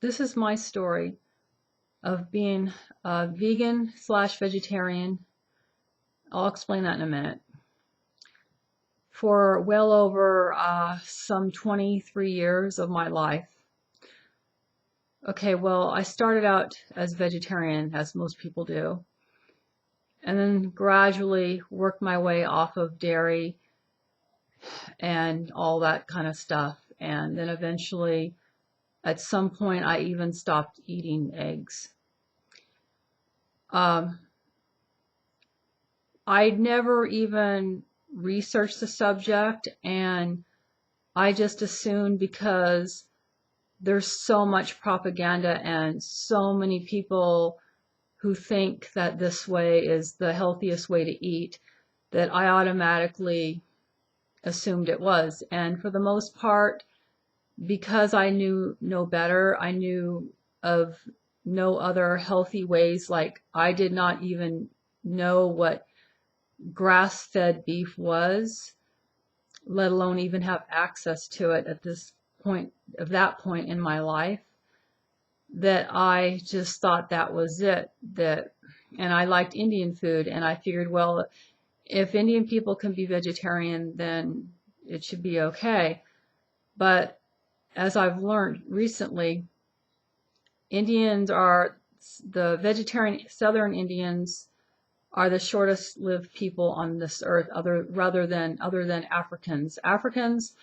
This is my story of being a vegan/vegetarian. I'll explain that in a minute. For well over some 23 years of my life. Okay, well, I started out as vegetarian, as most people do, and then gradually worked my way off of dairy and all that kind of stuff. And then eventually, at some point, I even stopped eating eggs. I'd never even researched the subject, and I just assumed because there's so much propaganda and so many people who think that this way is the healthiest way to eat that I automatically assumed it was. And for the most part, because I knew no better, I knew of no other healthy ways. Like, I did not even know what grass-fed beef was, let alone even have access to it at this point, of that point in my life, that I just thought that was it. And I liked Indian food, and I figured, well, if Indian people can be vegetarian, then it should be okay. But as I've learned recently, the vegetarian Southern Indians are the shortest lived people on this earth, other than Africans. Africans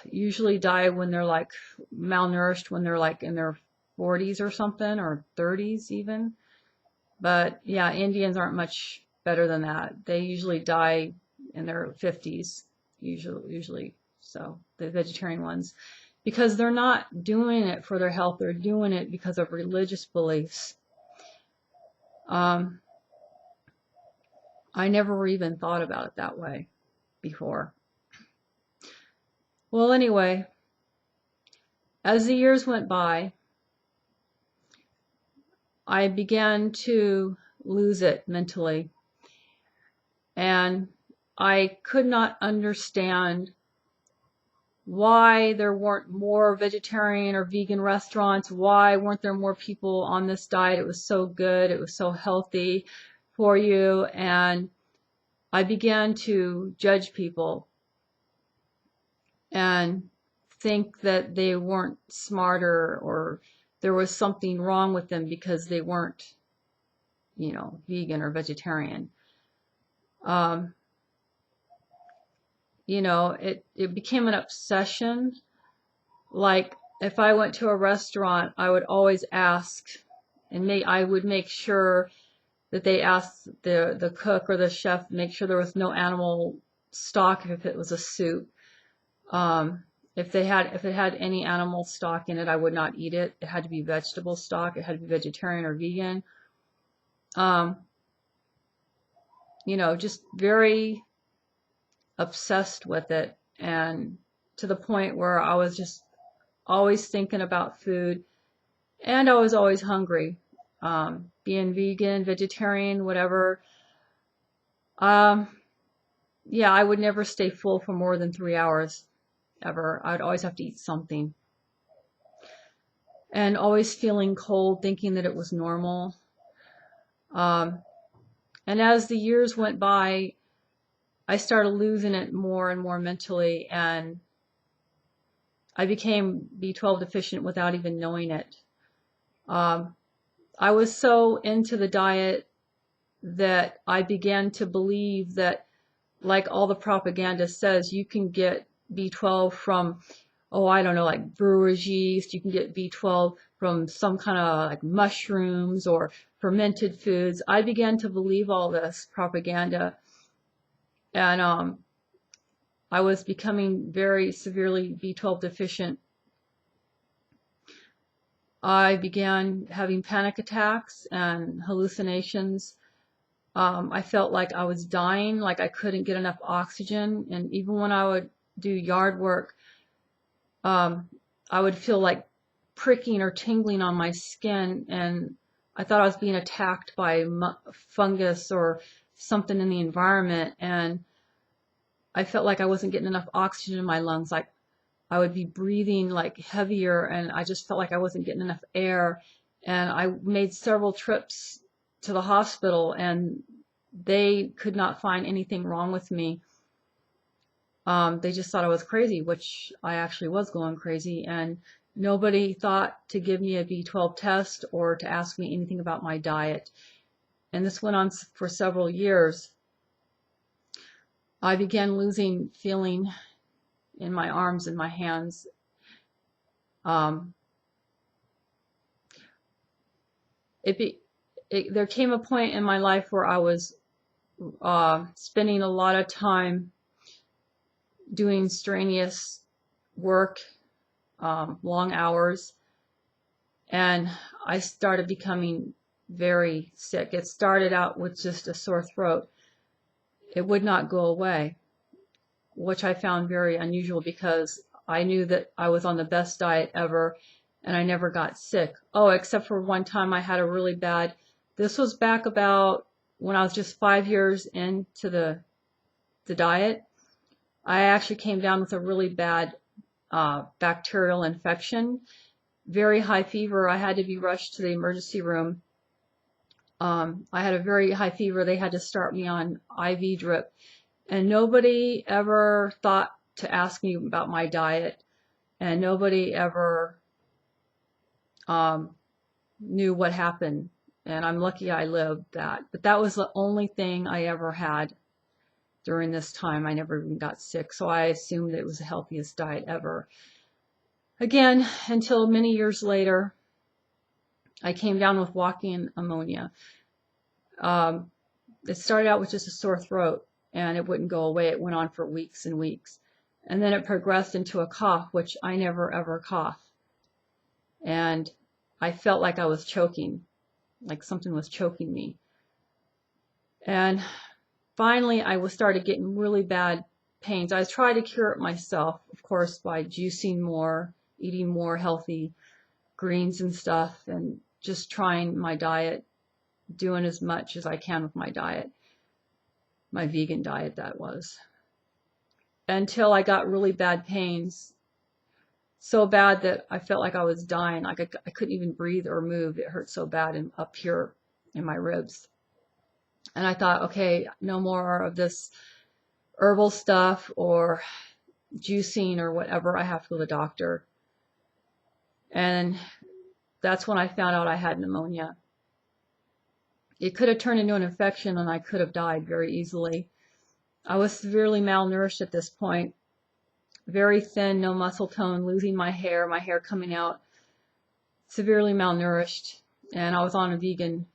usually die when they're like malnourished, when they're like in their 40s or something, or 30s even. But yeah, Indians aren't much better than that. They usually die in their 50s, usually. So the vegetarian ones, because they're not doing it for their health, they're doing it because of religious beliefs. I never even thought about it that way before. Well, anyway, as the years went by, I began to lose it mentally. And I could not understand why there weren't more vegetarian or vegan restaurants. Why weren't there more people on this diet? It was so good. It was so healthy for you. And I began to judge people and think that they weren't smarter, or there was something wrong with them because they weren't, vegan or vegetarian. It became an obsession. Like, if I went to a restaurant, I would always ask, and I would make sure that they asked the cook or the chef, make sure there was no animal stock if it was a soup. If it had any animal stock in it, I would not eat it. It had to be vegetable stock. It had to be vegetarian or vegan. Just very obsessed with it, and to the point where I was just always thinking about food, and I was always hungry. Being vegan, vegetarian, whatever. Yeah, I would never stay full for more than 3 hours, ever. I'd always have to eat something. And always feeling cold, thinking that it was normal. And as the years went by, I started losing it more and more mentally, and I became B12 deficient without even knowing it. I was so into the diet that I began to believe that, like all the propaganda says, you can get B12 from, like brewer's yeast. You can get B12 from some kind of like mushrooms or fermented foods. I began to believe all this propaganda, and I was becoming very severely B12 deficient. I began having panic attacks and hallucinations. I felt like I was dying, like I couldn't get enough oxygen. And even when I would do yard work, I would feel like pricking or tingling on my skin, and I thought I was being attacked by fungus or something in the environment. And I felt like I wasn't getting enough oxygen in my lungs. Like, I would be breathing like heavier, and I just felt like I wasn't getting enough air. And I made several trips to the hospital, and they could not find anything wrong with me. They just thought I was crazy, which I actually was going crazy, and nobody thought to give me a B12 test or to ask me anything about my diet. And this went on for several years. I began losing feeling in my arms and my hands. There came a point in my life where I was spending a lot of time doing strenuous work, long hours, and I started becoming very sick. It started out with just a sore throat. It would not go away, which I found very unusual because I knew that I was on the best diet ever and I never got sick. Oh, except for one time I had a really bad, this was back about when I was just 5 years into the diet. I actually came down with a really bad bacterial infection, very high fever. I had to be rushed to the emergency room. I had a very high fever. They had to start me on IV drip, and nobody ever thought to ask me about my diet, and nobody ever knew what happened. And I'm lucky I lived that. But that was the only thing I ever had during this time. I never even got sick, so I assumed it was the healthiest diet ever. Again, until many years later, I came down with walking pneumonia. It started out with just a sore throat, and it wouldn't go away. It went on for weeks and weeks. And then it progressed into a cough, which I never ever cough. And I felt like I was choking, like something was choking me. And finally, I started getting really bad pains. I tried to cure it myself, of course, by juicing more, eating more healthy greens and stuff, and just trying my diet, doing as much as I can with my diet, my vegan diet that was, until I got really bad pains, so bad that I felt like I was dying. Like I couldn't even breathe or move. It hurt so bad up here in my ribs. And I thought, okay, no more of this herbal stuff or juicing or whatever. I have to go to the doctor. And that's when I found out I had pneumonia. It could have turned into an infection and I could have died very easily. I was severely malnourished at this point. Very thin, no muscle tone, losing my hair coming out, severely malnourished. And I was on a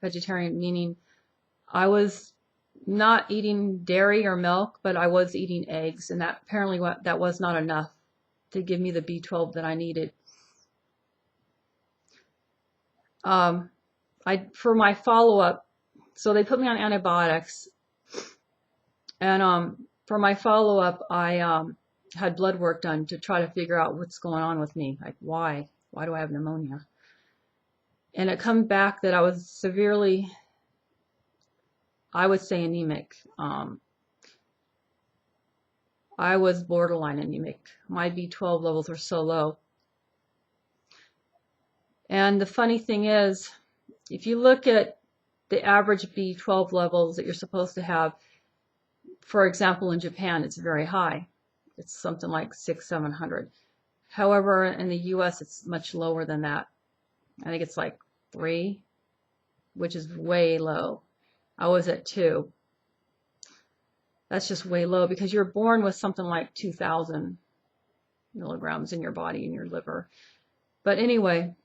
vegetarian, meaning I was not eating dairy or milk, but I was eating eggs, and that apparently that was not enough to give me the B12 that I needed. For my follow-up, so they put me on antibiotics, and for my follow-up, I had blood work done to try to figure out what's going on with me, like why do I have pneumonia? And it come back that I was severely, I would say, anemic. I was borderline anemic. My B12 levels are so low. And the funny thing is, if you look at the average B12 levels that you're supposed to have, for example, in Japan, it's very high. It's something like 600-700. However, in the US, it's much lower than that. I think it's like 3, which is way low. I was at 2. That's just way low because you're born with something like 2,000 milligrams in your body, in your liver. But anyway,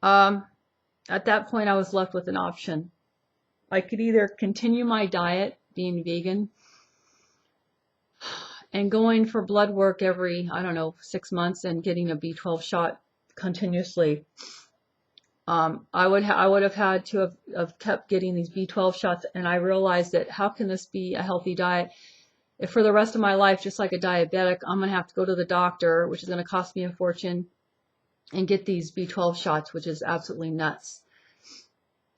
at that point, I was left with an option. I could either continue my diet, being vegan, and going for blood work every, 6 months and getting a B12 shot continuously. I would have had to have kept getting these B12 shots, and I realized that how can this be a healthy diet if for the rest of my life, just like a diabetic, I'm going to have to go to the doctor, which is going to cost me a fortune, and get these B12 shots, which is absolutely nuts.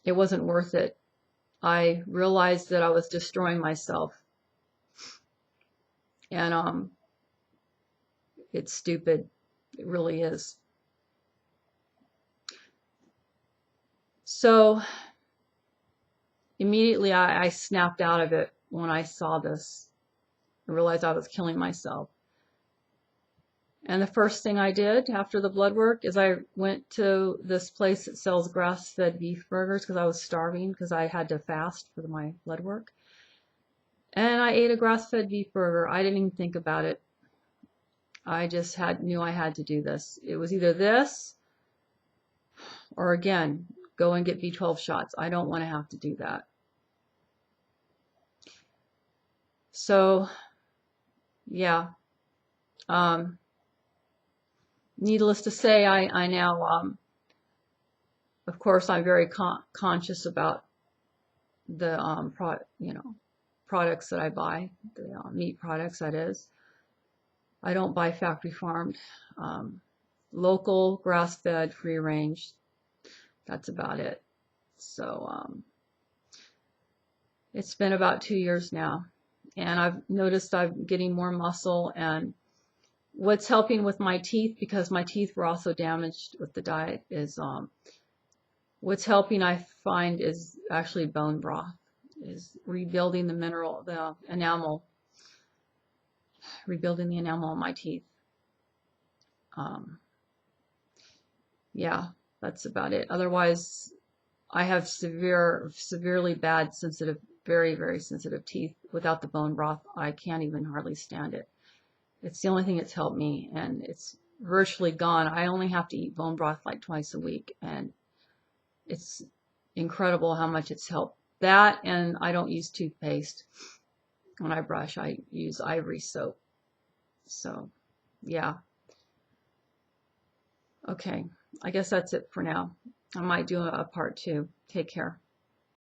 It wasn't worth it. I realized that I was destroying myself. And It's stupid. It really is. So immediately I snapped out of it when I saw this. I realized I was killing myself. And the first thing I did after the blood work is I went to this place that sells grass-fed beef burgers because I was starving because I had to fast for my blood work. And I ate a grass-fed beef burger. I didn't even think about it. I just knew I had to do this. It was either this or, again, go and get B12 shots. I don't want to have to do that. So, yeah. Needless to say, I now, of course, I'm very conscious about the products that I buy, the meat products, that is. I don't buy factory farmed. Local, grass-fed, free-range. That's about it. So it's been about 2 years now, and I've noticed I'm getting more muscle. And what's helping with my teeth, because my teeth were also damaged with the diet, is what's helping, I find, is actually bone broth, is rebuilding the enamel, rebuilding the enamel on my teeth. Yeah, that's about it. Otherwise, I have severely bad, sensitive, very, very sensitive teeth. Without the bone broth, I can't even hardly stand it. It's the only thing that's helped me, and it's virtually gone. I only have to eat bone broth like twice a week, and it's incredible how much it's helped. That, and I don't use toothpaste. When I brush, I use ivory soap. So, yeah. Okay, I guess that's it for now. I might do a part 2. Take care.